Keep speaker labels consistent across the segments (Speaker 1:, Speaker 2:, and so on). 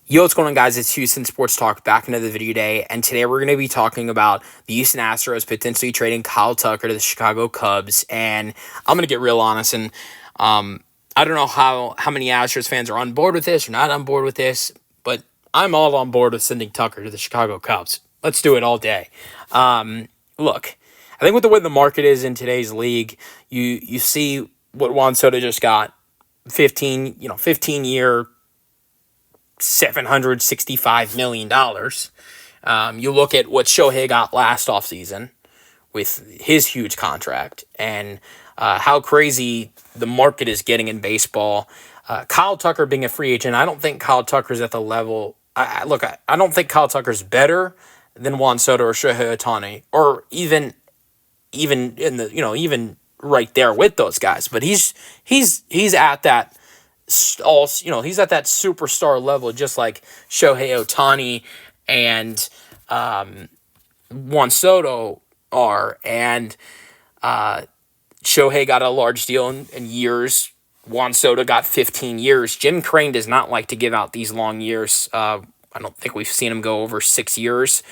Speaker 1: Yo, what's going on, guys? It's Houston Sports Talk back into the video day, and today we're going to be talking about the Houston Astros potentially trading Kyle Tucker to the Chicago Cubs. And I'm going to get real honest, and I don't know how many Astros fans are on board with this or not on board with this, but I'm all on board with sending Tucker to the Chicago Cubs. Let's do it all day. Look, I think with the way the market is in today's league, you see what Juan Soto just got, 15-year, $765 million. You look at what Shohei got last offseason with his huge contract and how crazy the market is getting in baseball. Kyle Tucker being a free agent, I don't think Kyle Tucker's at the level. I don't think Kyle Tucker's better than Juan Soto or Shohei Ohtani, or even in the even right there with those guys. But he's at that he's at that superstar level, just like Shohei Ohtani and Juan Soto are. And Shohei got a large deal in years. Juan Soto got 15 years. Jim Crane does not like to give out these long years. I don't think we've seen him go over 6 years.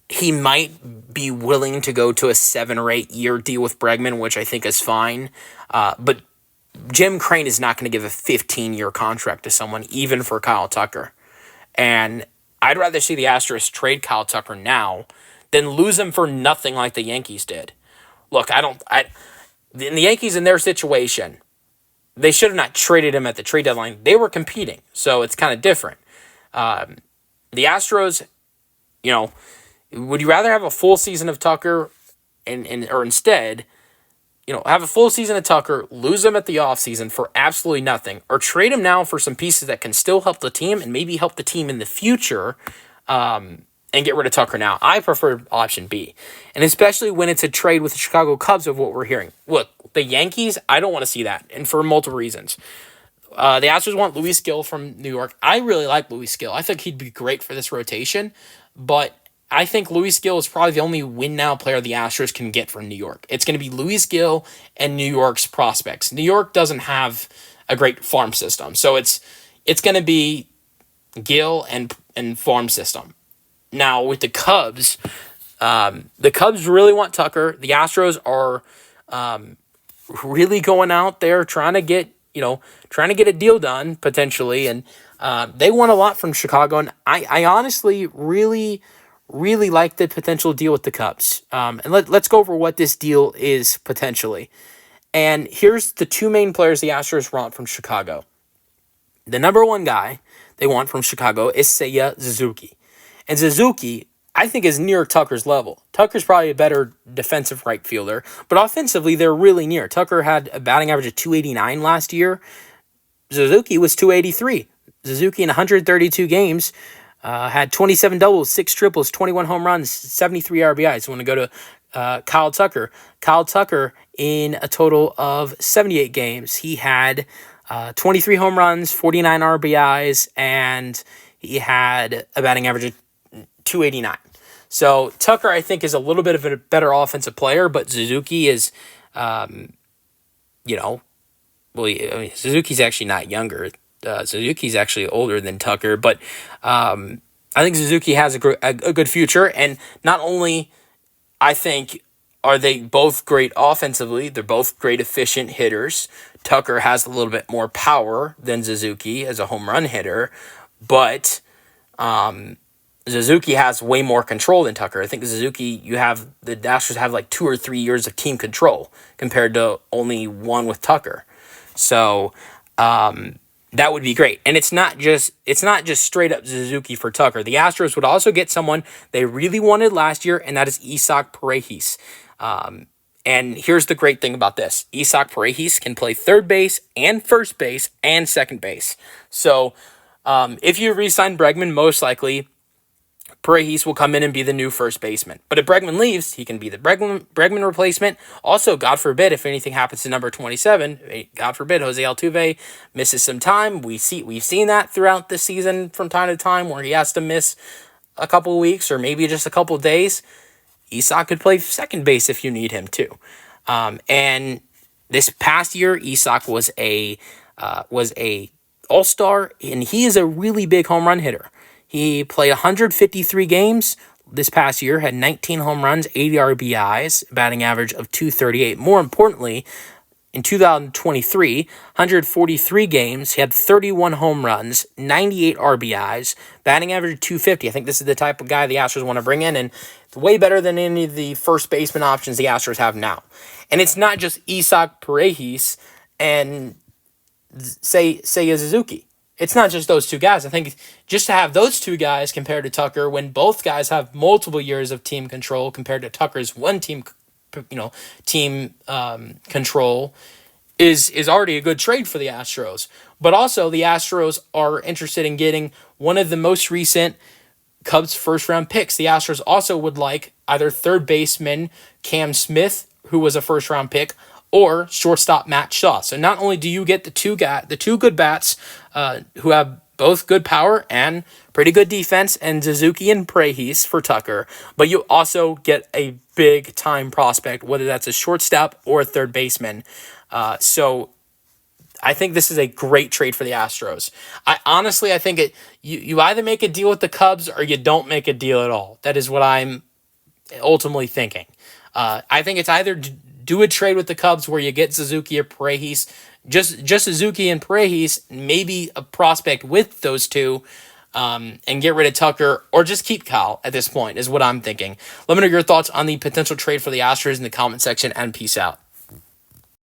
Speaker 1: He might be willing to go to a 7 or 8 year deal with Bregman, which I think is fine. But Jim Crane is not going to give a 15-year contract to someone, even for Kyle Tucker. And I'd rather see the Astros trade Kyle Tucker now than lose him for nothing like the Yankees did. Look, the Yankees, in their situation, they should have not traded him at the trade deadline. They were competing, so it's kind of different. The Astros, would you rather have a full season of Tucker or instead have a full season of Tucker, lose him at the offseason for absolutely nothing, or trade him now for some pieces that can still help the team and maybe help the team in the future, and get rid of Tucker now? I prefer option B, and especially when it's a trade with the Chicago Cubs of what we're hearing. Look, the Yankees, I don't want to see that, and for multiple reasons. The Astros want Luis Gil from New York. I really like Luis Gil. I think he'd be great for this rotation, but I think Luis Gil is probably the only win-now player the Astros can get from New York. It's going to be Luis Gil and New York's prospects. New York doesn't have a great farm system, so it's going to be Gil and farm system. Now, with the Cubs really want Tucker. The Astros are really going out there trying to get a deal done, potentially, and they want a lot from Chicago, and I honestly really like the potential deal with the Cubs. And let's go over what this deal is potentially. And here's the two main players the Astros want from Chicago. The number one guy they want from Chicago is Seiya Suzuki. And Suzuki, I think, is near Tucker's level. Tucker's probably a better defensive right fielder, but offensively, they're really near. Tucker had a batting average of 289 last year. Suzuki was 283. Suzuki in 132 games had 27 doubles, 6 triples, 21 home runs, 73 RBIs. Want to go to Kyle Tucker. Kyle Tucker, in a total of 78 games, he had 23 home runs, 49 RBIs, and he had a batting average of 289. So Tucker, I think, is a little bit of a better offensive player, but Suzuki is, Suzuki's actually not younger. Suzuki's actually older than Tucker, but I think Suzuki has a good future. And not only, I think, are they both great offensively, they're both great efficient hitters. Tucker has a little bit more power than Suzuki as a home run hitter, but Suzuki has way more control than Tucker. I think Suzuki, the Astros have like 2 or 3 years of team control compared to only one with Tucker. So that would be great. And it's not just straight up Suzuki for Tucker. The Astros would also get someone they really wanted last year, and that is Isaac Paredes. And here's the great thing about this. Isaac Paredes can play third base and first base and second base. So if you re-sign Bregman, most likely Paredes will come in and be the new first baseman. But if Bregman leaves, he can be the Bregman replacement. Also, God forbid, if anything happens to number 27, God forbid, Jose Altuve misses some time. We've seen that throughout the season from time to time where he has to miss a couple of weeks or maybe just a couple of days. Isak could play second base if you need him to. And this past year, Isak was a all-star, and he is a really big home run hitter. He played 153 games this past year, had 19 home runs, 80 RBIs, batting average of 238. More importantly, in 2023, 143 games, he had 31 home runs, 98 RBIs, batting average of 250. I think this is the type of guy the Astros want to bring in, and it's way better than any of the first baseman options the Astros have now. And it's not just Isaac Paredes and Seiya Suzuki. It's not just those two guys. I think just to have those two guys compared to Tucker, when both guys have multiple years of team control compared to Tucker's one team control is already a good trade for the Astros. But also the Astros are interested in getting one of the most recent Cubs first round picks. The Astros also would like either third baseman Cam Smith, who was a first round pick, or shortstop Matt Shaw. So not only do you get the two good bats who have both good power and pretty good defense, and Suzuki and Paredes for Tucker, but you also get a big time prospect, whether that's a shortstop or a third baseman. So I think this is a great trade for the Astros. I think you either make a deal with the Cubs or you don't make a deal at all. That is what I'm ultimately thinking. I think it's either do a trade with the Cubs where you get Suzuki or Paredes, just Suzuki and Paredes, maybe a prospect with those two, and get rid of Tucker, or just keep Kyle at this point is what I'm thinking. Let me know your thoughts on the potential trade for the Astros in the comment section, and peace out.